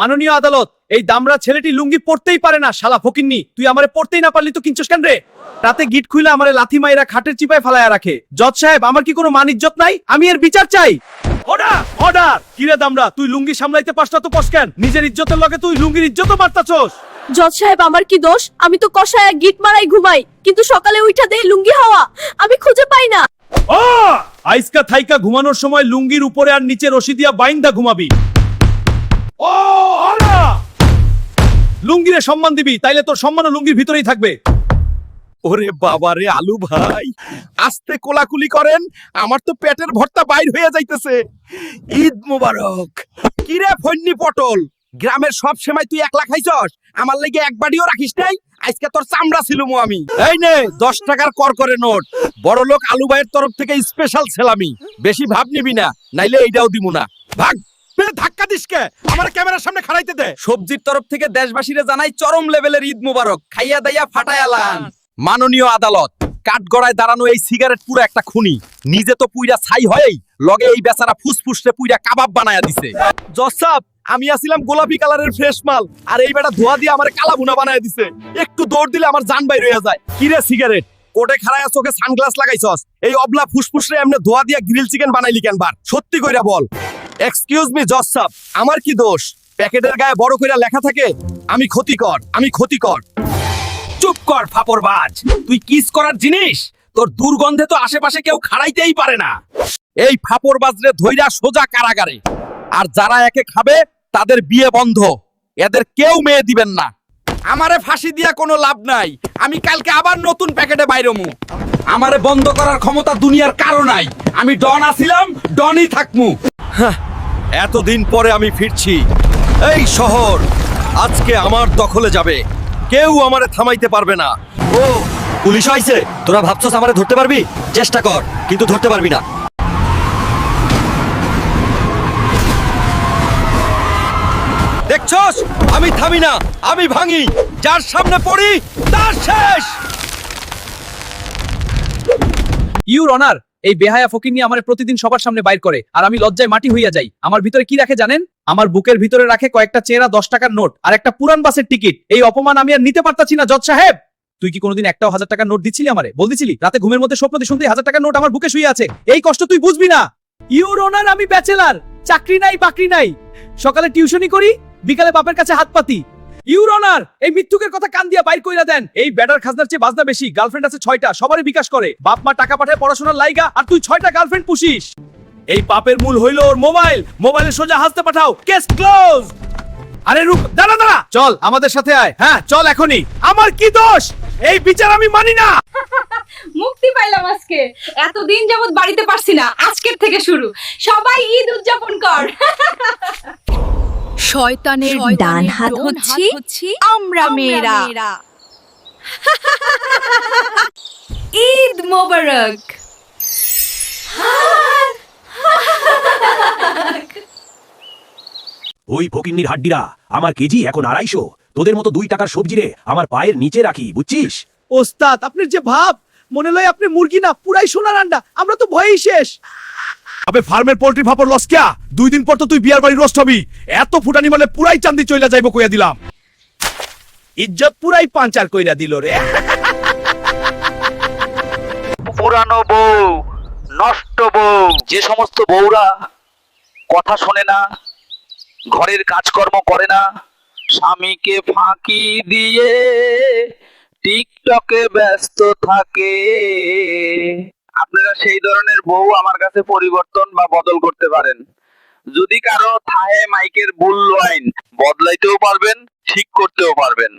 মাননীয় আদালত, এই দামড়া ছেলেটি লুঙ্গি পড়তেই পারে না, শালা ফকিন্নি। তুই আমারে পড়তেই না পারলি তো কিনছস কেন রে? রাতে গিট খুইলা আমারে লাথি মাইরা খাটের চিপায় ফালায়া রাখে। জজ সাহেব, আমার কি কোনো মান ইজ্জত নাই? আমি এর বিচার চাই। Order, order. কিরে দামড়া, তুই লুঙ্গি সামলাইতে পারছ না তো পস কেন? নিজের ইজ্জতের লগে তুই লুঙ্গির ইজ্জতও মারতাছস। জজ সাহেব, আমার কি দোষ? আমি তো কষায় গিট মারাই ঘুমাই, কিন্তু সকালে উঠা দেই লুঙ্গি হাওয়া, আমি খুঁজে পাই না। ও আইসকা থাইকা ঘুমানোর সময় লুঙ্গির উপরে আর নিচে রশি দিয়া বাইন্দা ঘুমাবি। ও হরা, লুঙ্গিরে সম্মান দিবি, তাইলে তোর সম্মানও লুঙ্গির ভিতরেই থাকবে। ওরে বাবা রে আলু ভাই, আস্তে কোলাকুলি করেন, আমার তো পেটের ভর্তা বাইর হয়ে যাইতেছে। ঈদ মোবারক। কিরে ফন্নি পটল, গ্রামের সব সময় তুই একলা খাইছস, আমার লাগি এক বাড়িও রাখিস নাই? আজকে তোর চামড়া ছিলুম আমি। এই নে 10 টাকার করকরে নোট, বড় লোক আলু ভাইয়ের তরফ থেকে স্পেশাল সেলামি। বেশি ভাব নিবি না, নাইলে এইটাও দিমু না। ভাগ। ধাক্কা দিস কে? আমার ক্যামেরার সামনে খাড়াইতে দে। সবজির তরফ থেকে দেশবাসীরে জানাই চরম লেভেলের ঈদ মোবারক। খাইয়া দাইয়া ফাটায়ালান। মাননীয় আদালত, কাঠগড়ায় দাঁড়ানো এই সিগারেট পুরো একটা খুনি। নিজে তো পুইরা ছাই হয়েই লগে এই বেচারা ফুসফুসরে পুইরা কাবাব বানায়া দিছে। জজ সাহেব, আমি আসিলাম গোলাপি কালারের ফ্রেশ মাল, আর এই বেটা ধোয়া দিয়ে আমার কালা ভুনা বানায়া দিছে। একটু দৌড় দিলে আমার জান বাইর হয়ে যায়। কিরে সিগারেট, কোটে খাড়ায়া চোখে সানগ্লাস লাগাইছস, এই অবলা ফুসফুসরে এমনি ধোয়া দিয়া গ্রিল চিকেন বানাইলি কেন? বার সত্যি কইরা বল। এক্সকিউজ মি জজ সাহেব, আমার কি দোষ? প্যাকেটের গায়ে বড় কইরা লেখা থাকে আমি ক্ষতিকর, আমি ক্ষতিকর। চুপ কর ফাপড়বাজ, তুই কিস করার জিনিস? তোর দুর্গন্ধে তো আশেপাশে কেউ খাড়াইতেই পারে না। এই ফাপড়বাজরে ধইরা সোজা কারাগারে, আর যারা একে খাবে তাদের বিয়ে বন্ধ। এদের কেউ মেয়ে দিবেন না। আমারে ফাঁসি দিয়া কোনো লাভ নাই, আমি কালকে আবার নতুন প্যাকেটে বাইরমু। আমারে বন্ধ করার ক্ষমতা দুনিয়ার কারো নাই। আমি ডন আছিলাম, ডনই থাকমু। এতদিন পরে আমি ফিরছি। এই শহর আজকে আমার দখলে যাবে, কেউ আমারে থামাইতে পারবে না। ও পুলিশ আইছে, তোরা ভাবছস আমারে ধরতে পারবি? চেষ্টা কর, কিন্তু ধরতে পারবি না। দেখছস, আমি থামি না, আমি ভাঙি। যার সামনে পড়ি তার শেষ। ইউর অনার, এই বেহায়া ফকিন্নি আমারে প্রতিদিন সবার সামনে বাইর করে, আর আমি লজ্জায় মাটি হইয়া যাই। আমার ভিতরে কি রাখে জানেন? আমার বুকের ভিতরে রাখে কয়েকটা চেরা 10 টাকার নোট আর একটা পুরান বাসের টিকিট। এই অপমান আমি আর নিতে পারতাছি না জজ সাহেব। তুই কি কোনোদিন একটাও 1000 টাকার নোট দিছিলি আমারে? বলদিছিলি রাতে ঘুমের মধ্যে স্বপ্ন শুনতে 1000 টাকার নোট আমার বুকে শুয়ে আছে। এই কষ্ট তুই বুঝবি না। ইউর অনার, আমি ব্যাচেলার, চাকরি নাই বাকরি নাই, সকালে টিউশনি করি, বিকালে বাপের কাছে হাত পাতি। ইউর অনার, এই মৃত্যুকের কথা কান দিয়া বাইর কইরা দেন। এই ব্যাটার খাজনার চেয়ে বাজনা বেশি। গার্লফ্রেন্ড আছে 6টা, সবারই বিকাশ করে। বাপ মা টাকা পাঠায় পড়াশোনার লাইগা, আর তুই 6টা গার্লফ্রেন্ড পুষিস। এই পাপের মূল হইলো ওর মোবাইল। মোবাইলে সোজা হাসতে পাঠাও, কেস ক্লোজ। আরে রূপ, দাঁড়া দাঁড়া, চল আমাদের সাথে আয়। হ্যাঁ চল এখনই। আমার কি দোষ? এই বিচার আমি মানি না। মুক্তি পাইলাম আজকে। এতদিন যাবত বাড়িতে পারছি না, আজকের থেকে শুরু। সবাই ঈদ উদযাপন কর। শয়তানের ডান হাত হচ্ছি আমরা মেয়েরা। ঈদ মোবারক। ওই ফকিন্নির হাড্ডিরা, আমার কেজি এখন 250। তোদের মতো 2 টাকার সবজি রে আমার পায়ের নিচে রাখি, বুঝছিস? ওস্তাদ, আপনার যে ভাব, মনে লয় আপনি মুরগি না পুরাই সোনার আন্ডা। আমরা তো ভয়েই শেষ। আবে ফার্মের পোল্ট্রি ফাপড় লস কিয়া? 2 দিন পর তো তুই বিয়ার বাড়ি রোস্ট হবি। এত ফুটানি মারলে পুরাই চান্দি চইলা যাইবো কইয়া দিলাম। ইজ্জত পুরাই পাঞ্চার কইরা দিল রে। পুরানো বউ, নষ্ট বউ। যে সমস্ত বউরা কথা শোনে না, ঘরের কাজকর্ম করে না, স্বামীকে ফাঁকি দিয়ে টিকটকে ব্যস্ত থাকে, আপনারা সেই ধরনের বউ আমার কাছে পরিবর্তন বা বদল করতে পারেন। যদি কারো থাহে মাইকের বুল লাইন বদলাইতেও পারবেন, ঠিক করতেও পারবেন।